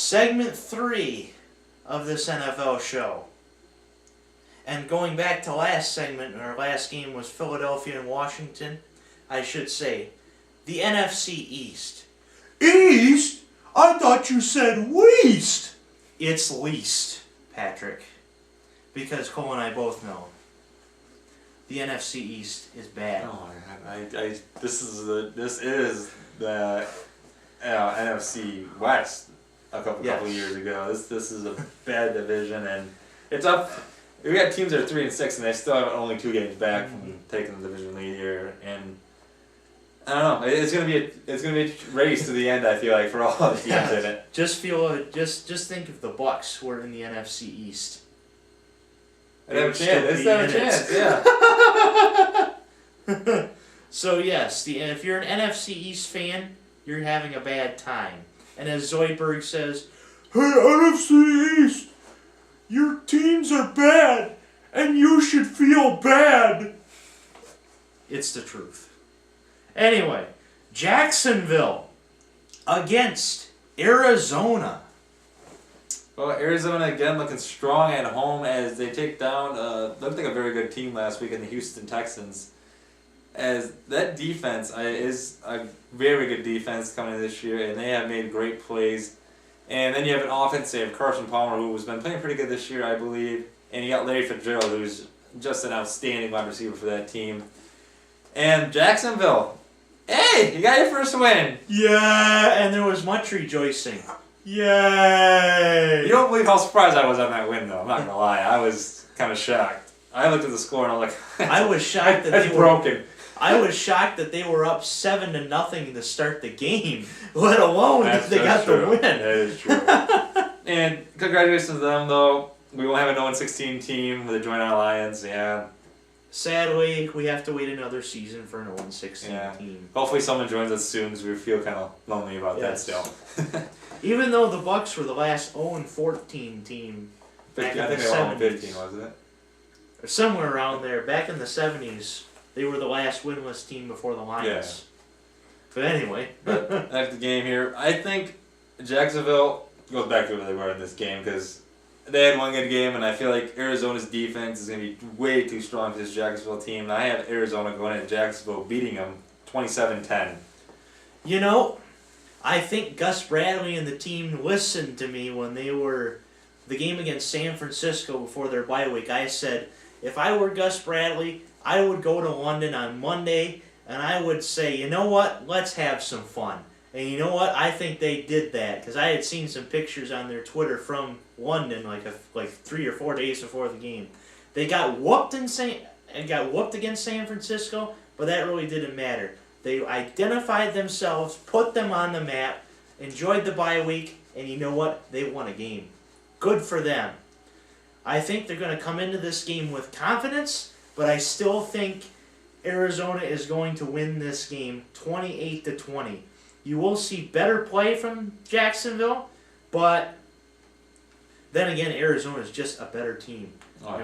Segment 3 of this NFL show. And going back to last segment, our last game was Philadelphia and Washington. I should say, the NFC East. East? I thought you said West. It's least, Patrick. Because Cole and I both know. The NFC East is bad. Oh my God! This is the NFC West a couple years ago. This is a bad division, and it's up. We got teams that are 3-6, and they still have only 2 games back from taking the division lead here. And I don't know. It's gonna be a race to the end. I feel like for all the teams in it. Just think if the Bucks were in the NFC East. They have a chance. They have a chance. Yeah. So yes, if you're an NFC East fan, you're having a bad time. And as Zoidberg says, "Hey, NFC East, your teams are bad, and you should feel bad." It's the truth. Anyway, Jacksonville against Arizona. Well, Arizona again looking strong at home as they take down looked like a very good team last week in the Houston Texans. As that defense is a very good defense coming this year, and they have made great plays. And then you have an offense, they have Carson Palmer, who has been playing pretty good this year, I believe. And you got Larry Fitzgerald, who's just an outstanding wide receiver for that team. And Jacksonville, hey, you got your first win. Yeah, and there was much rejoicing. Yay! You don't believe how surprised I was on that win, though. I'm not gonna lie, I was kind of shocked. I looked at the score and I was like, I was shocked that that's they broken. I was shocked that they were up 7-0 to start the game, let alone that they got the win. That is true. And congratulations to them, though. We won't have a 0-16 team with a joint alliance. Yeah. Sadly, we have to wait another season for an 0-16 team. Hopefully, someone joins us soon because we feel kind of lonely about that still. Even though the Bucks were the last 0-14 team back in the 70s. 15, wasn't it? Or somewhere around there. Back in the 70s, they were the last winless team before the Lions. Yeah. But anyway. After the game here, I think Jacksonville goes back to where they were in this game because they had one good game, and I feel like Arizona's defense is going to be way too strong for this Jacksonville team. And I have Arizona going into Jacksonville, beating them 27-10. You know, I think Gus Bradley and the team listened to me when they were the game against San Francisco before their bye week. I said, if I were Gus Bradley, I would go to London on Monday and I would say, you know what, let's have some fun. And you know what, I think they did that because I had seen some pictures on their Twitter from London like 3 or 4 days before the game. They got whooped against San Francisco, but that really didn't matter. They identified themselves, put them on the map, enjoyed the bye week, and you know what? They won a game. Good for them. I think they're going to come into this game with confidence, but I still think Arizona is going to win this game 28-20. You will see better play from Jacksonville, but then again, Arizona is just a better team. Oh, yeah.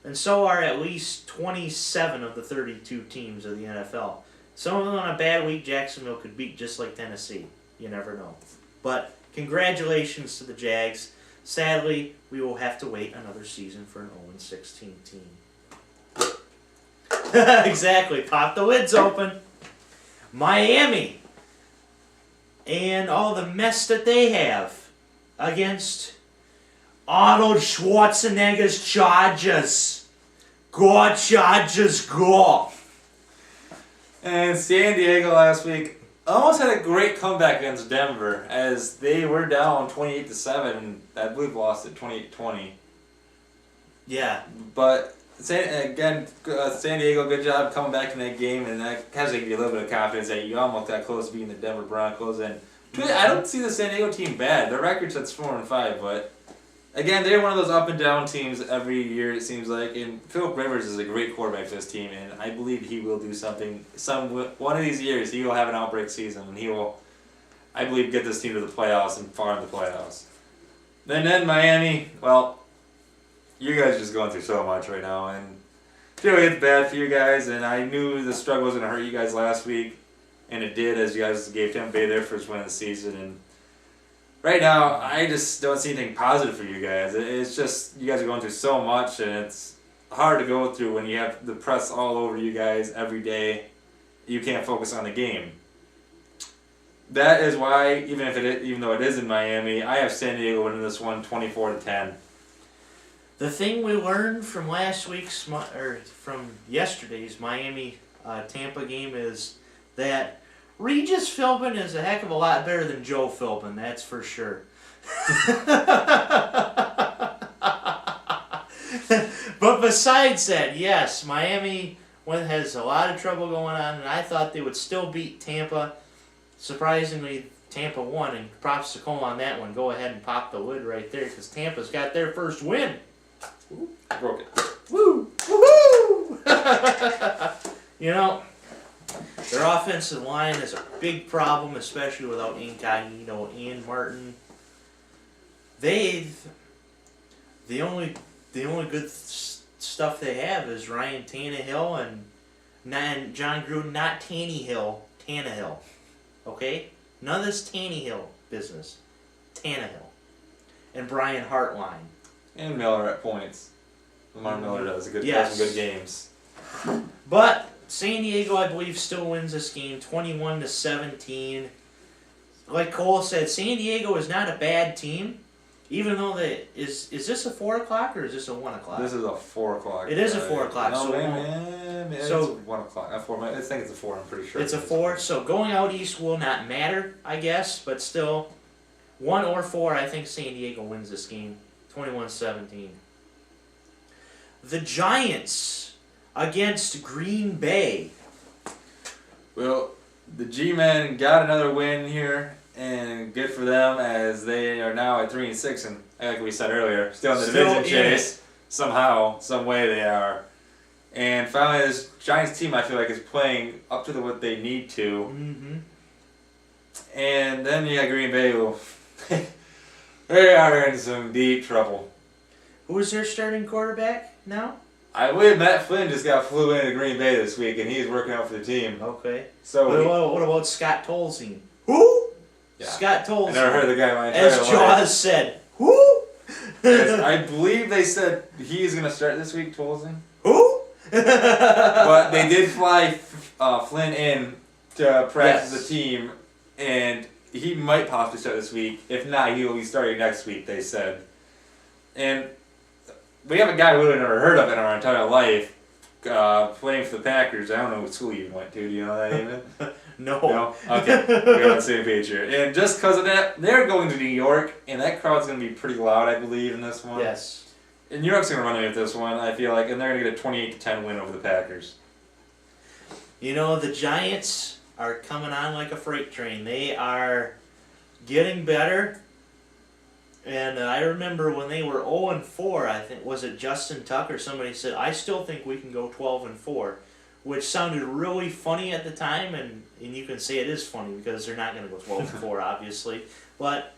And so are at least 27 of the 32 teams of the NFL. Some of them on a bad week, Jacksonville could beat just like Tennessee. You never know. But congratulations to the Jags. Sadly, we will have to wait another season for an 0-16 team. Exactly. Pop the lids open. Miami. And all the mess that they have against Arnold Schwarzenegger's Chargers. Go Chargers, go! And San Diego last week almost had a great comeback against Denver as they were down 28-7 and I believe lost at 28-20. Yeah. But San Diego, good job coming back in that game, and that has to give you a little bit of confidence that you almost got close to beating the Denver Broncos. And I don't see the San Diego team bad. Their record says 4-5, but again, they're one of those up and down teams every year, it seems like. And Philip Rivers is a great quarterback for this team, and I believe he will do something. One of these years, he will have an outbreak season, and he will, I believe, get this team to the playoffs and far in the playoffs. Then Miami, well, you guys are just going through so much right now, and really it's bad for you guys, and I knew the struggle was going to hurt you guys last week, and it did as you guys gave Tampa Bay their first win of the season, and right now, I just don't see anything positive for you guys. It's just you guys are going through so much, and it's hard to go through when you have the press all over you guys every day. You can't focus on the game. That is why, even though it is in Miami, I have San Diego winning this one 24-10. The thing we learned from from yesterday's Miami Tampa game is that Regis Philbin is a heck of a lot better than Joe Philbin, that's for sure. But besides that, yes, Miami has a lot of trouble going on, and I thought they would still beat Tampa. Surprisingly, Tampa won, and props to Cole on that one. Go ahead and pop the lid right there, because Tampa's got their first win. Ooh, I broke it. Woo! Woohoo! You know, their offensive line is a big problem, especially without Incognito and Martin. The only good stuff they have is Ryan Tannehill and John Gruden, not Tannehill. Okay? None of this Tannehill business. Tannehill. And Brian Hartline. And Miller at points. Lamar Miller does some good games. But San Diego, I believe, still wins this game 21-17. Like Cole said, San Diego is not a bad team. Even though is this a 4 o'clock or is this a 1 o'clock? This is a 4 o'clock. It is a 4 o'clock. No, so it's 1 o'clock. I think it's a 4. I'm pretty sure. It's a 4. So going out east will not matter, I guess. But still, 1 or 4, I think San Diego wins this game, 21-17. The Giants against Green Bay. Well, the G-Men got another win here. And good for them, as they are now at 3-6, and like we said earlier, still in the division chase. Somehow, some way they are. And finally, this Giants team, I feel like, is playing up to what they need to. Mm-hmm. And then you got Green Bay, who they are in some deep trouble. Who is their starting quarterback now? I believe Matt Flynn just flew into Green Bay this week, and he's working out for the team. Okay. So what about Scott Tolzien? Who? Yeah. Scott Tolzien. I never heard the guy my entire life. As Jaws said, who? I believe they said he's going to start this week, Tolzien. Who? But they did fly Flynn in to practice the team, and he might possibly start this week. If not, he will be starting next week, they said. And we have a guy we would have never heard of in our entire life playing for the Packers. I don't know what school he even went to. Do you know that even? No. Okay. We're on the same page here. And just because of that, they're going to New York, and that crowd's going to be pretty loud, I believe, in this one. Yes. And New York's going to run away with this one, I feel like, and they're going to get a 28-10 win over the Packers. You know, the Giants are coming on like a freight train. They are getting better. And I remember when they were 0-4, I think, was it Justin Tucker? Somebody said, I still think we can go 12-4, which sounded really funny at the time, and you can say it is funny because they're not going to go 12-4, obviously. But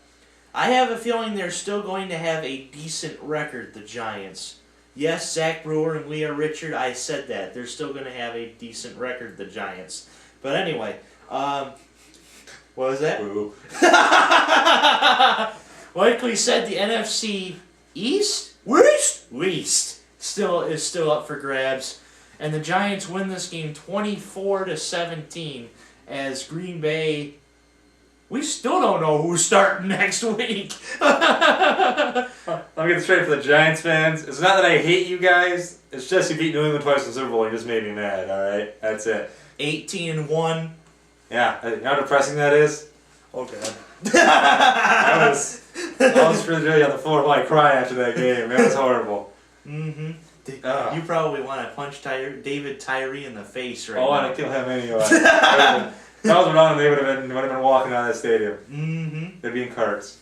I have a feeling they're still going to have a decent record, the Giants. Yes, Zach Brewer and Leah Richard, I said that. They're still going to have a decent record, the Giants. But anyway, what was that? Like we said, the NFC East? West is still up for grabs. And the Giants win this game 24-17 as Green Bay, we still don't know who's starting next week. Let me get straight for the Giants fans. It's not that I hate you guys. It's just you beat New England twice in the Super Bowl and you just made me mad, alright? That's it. 18-1. Yeah, you know how depressing that is? Oh, God. I was really on the floor like crying after that game. It was horrible. Mm-hmm. You probably want to punch David Tyree in the face right now. I want to kill him anyway. If I was around him, they would have been walking out of the stadium. Mm-hmm. They'd be in carts.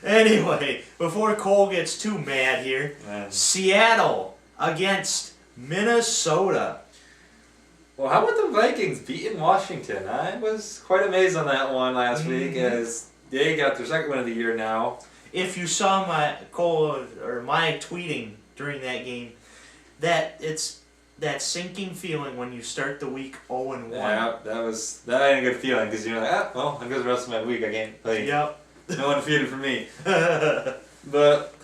Anyway, before Cole gets too mad here, Seattle against Minnesota. Well, how about the Vikings beating Washington? I was quite amazed on that one last week, as they got their second win of the year now. If you saw my tweeting during that game, that it's that sinking feeling when you start the week 0-1. Yeah, that ain't a good feeling because you're like, well, I guess the rest of my week I can't play. Yep. No undefeated for me. But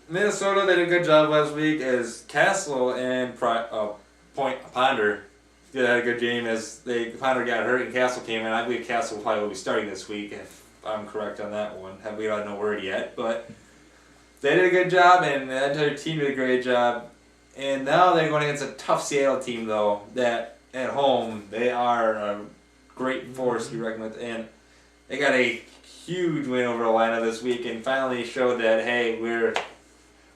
Minnesota did a good job last week as Castle and Ponder had a good game as Ponder got hurt and Castle came in. I believe Castle probably will be starting this week if I'm correct on that one. We don't know word yet, but they did a good job and the entire team did a great job. And now they're going against a tough Seattle team though that at home they are a great force to be reckoned with, and they got a huge win over Atlanta this week and finally showed that hey, we're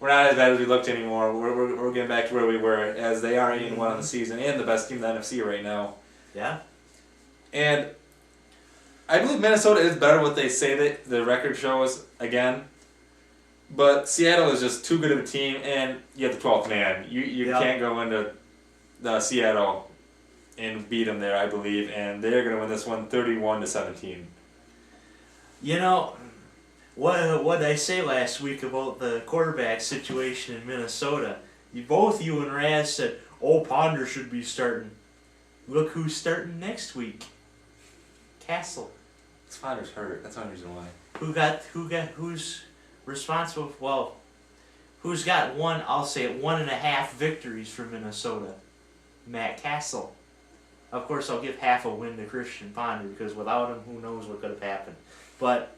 not as bad as we looked anymore. We're getting back to where we were as they are 8-1 on the season and the best team in the NFC right now. Yeah. And I believe Minnesota is better what they say that the record shows again. But Seattle is just too good of a team, and you have the 12th man. You can't go into the Seattle and beat them there, I believe, and they're going to win this one 31-17. You know, what did I say last week about the quarterback situation in Minnesota? You and Raz said, Ponder should be starting. Look who's starting next week. Castle. Ponder's hurt. That's the only reason why. Who's responsible? Well, who's got 1.5 victories for Minnesota? Matt Castle. Of course, I'll give half a win to Christian Ponder because without him, who knows what could have happened. But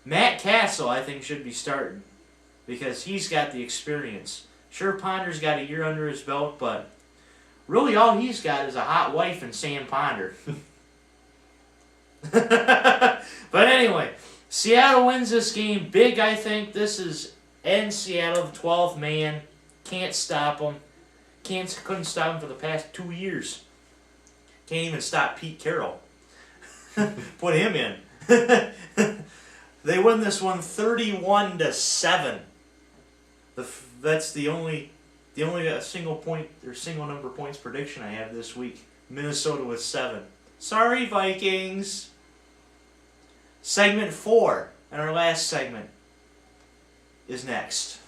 Matt Castle, I think, should be starting because he's got the experience. Sure, Ponder's got a year under his belt, but really all he's got is a hot wife and Sam Ponder. But anyway, Seattle wins this game big, I think. This is Seattle, the 12th man. Can't stop them. Couldn't stop them for the past 2 years. Can't even stop Pete Carroll. Put him in. They win this one 31-7. That's the only single point or single number points prediction I have this week. Minnesota with 7. Sorry, Vikings. Segment 4, and our last segment is next.